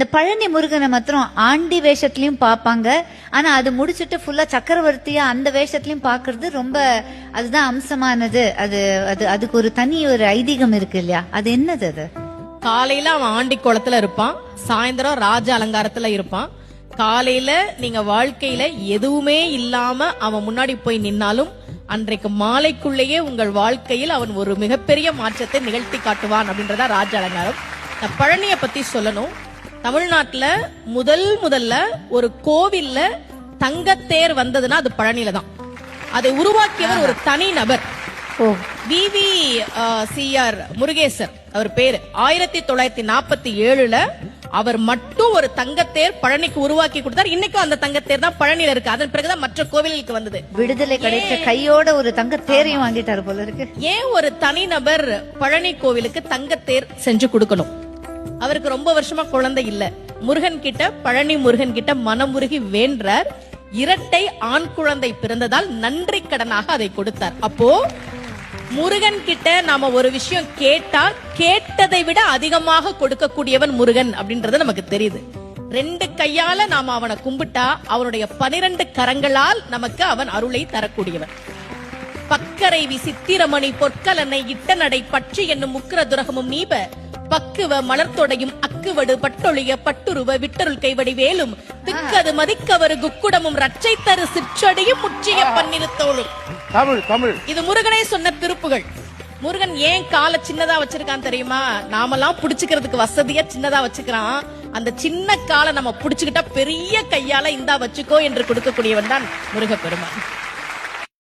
இந்த பழனி முருகனை மாத்திரம் ஆண்டி வேஷத்துலயும் பாப்பாங்க. ஆனா அது முடிச்சுட்டு ஃபுல்லா சக்கரவர்த்தியா அந்த வேஷத்துலயும் பாக்குறது ரொம்ப அதுதான் அம்சமானது. அதுக்கு ஒரு தனி ஒரு ஐதீகம் இருக்கு இல்லையா? அது என்னது? அது காலையில அவன் ஆண்டி குளத்துல இருப்பான், சாயந்தரம் ராஜ அலங்காரத்துல இருப்பான். காலையில நீங்க வாழ்க்கையில எதுவுமே இல்லாம அவன் முன்னாடி போய் நின்னாலும் அன்றைக்கு மாலைக்குள்ளேயே உங்கள் வாழ்க்கையில் அவன் ஒரு மிகப்பெரிய மாற்றத்தை நிகழ்த்தி காட்டுவான் அப்படின்றதா ராஜ அலங்காரம். பழனிய பத்தி சொல்லணும். தமிழ்நாட்டுல முதல்ல ஒரு கோவில்ல தங்கத்தேர் வந்ததுன்னா அது பழனியில தான். அதை உருவாக்கியவர் ஒரு தனி நபர். VVCR முருகேசர் அவர் பேரு. 1947ல அவர் மட்டும் ஒரு தங்கத்தேர் பழனிக்கு உருவாக்கி கொடுத்தார். இன்னைக்கும் அந்த தங்கத்தேர் தான் பழனியில இருக்கு. அதன் பிறகுதான் மற்ற கோவிலுக்கு வந்தது. விடுதலை கிடைச்ச கையோட ஒரு தங்கத்தேரையும் வாங்கிட்டாரு போல இருக்கு. ஏன் ஒரு தனிநபர் பழனி கோவிலுக்கு தங்கத்தேர் செஞ்சு கொடுக்கணும்? அவருக்கு ரொம்ப வருஷமா குழந்தை இல்ல. முருகன் கிட்ட, பழனி முருகன் கிட்ட மனமுருகி வேண்டார். இரட்டை ஆண் குழந்தை பிறந்ததால் நன்றி கடனாக அதை கொடுத்தார். அப்போ முருகன் கிட்ட நாம ஒரு விஷயம் கேட்டா கேட்டதை விட அதிகமாக கொடுக்கக்கூடியவன் முருகன் அப்படின்றது நமக்கு தெரியுது. 2 கையால நாம அவனை கும்பிட்டா அவனுடைய 12 கரங்களால் நமக்கு அவன் அருளை தரக்கூடியவன். பக்கரை சித்திரமணி பொற்கலனை இட்ட நடை பற்றி என்னும் முக்கிர துரகமும் நீப பக்குவ மலர்த்தொடையும் அக்குவடு பட்டொழிய பட்டுருவ விட்டருள் கைவடி வேலும் திக்கது மதிக்கவரு குக்குடமும் ரச்சை தரு சிற்றடியும் முற்றிய பன்னிருத்தோளும். தமிழ் இது முருகனே சொன்ன திருப்புகள். முருகன் ஏன் காலை சின்னதா வச்சிருக்கான் தெரியுமா? நாமெல்லாம் புடிச்சுக்கிறதுக்கு வசதியா சின்னதா வச்சுக்கிறான். அந்த சின்ன காலை நம்ம புடிச்சுக்கிட்டா பெரிய கையால இந்தா வச்சுக்கோ என்று கொடுக்கக்கூடியவன் தான் முருகப்பெருமான்.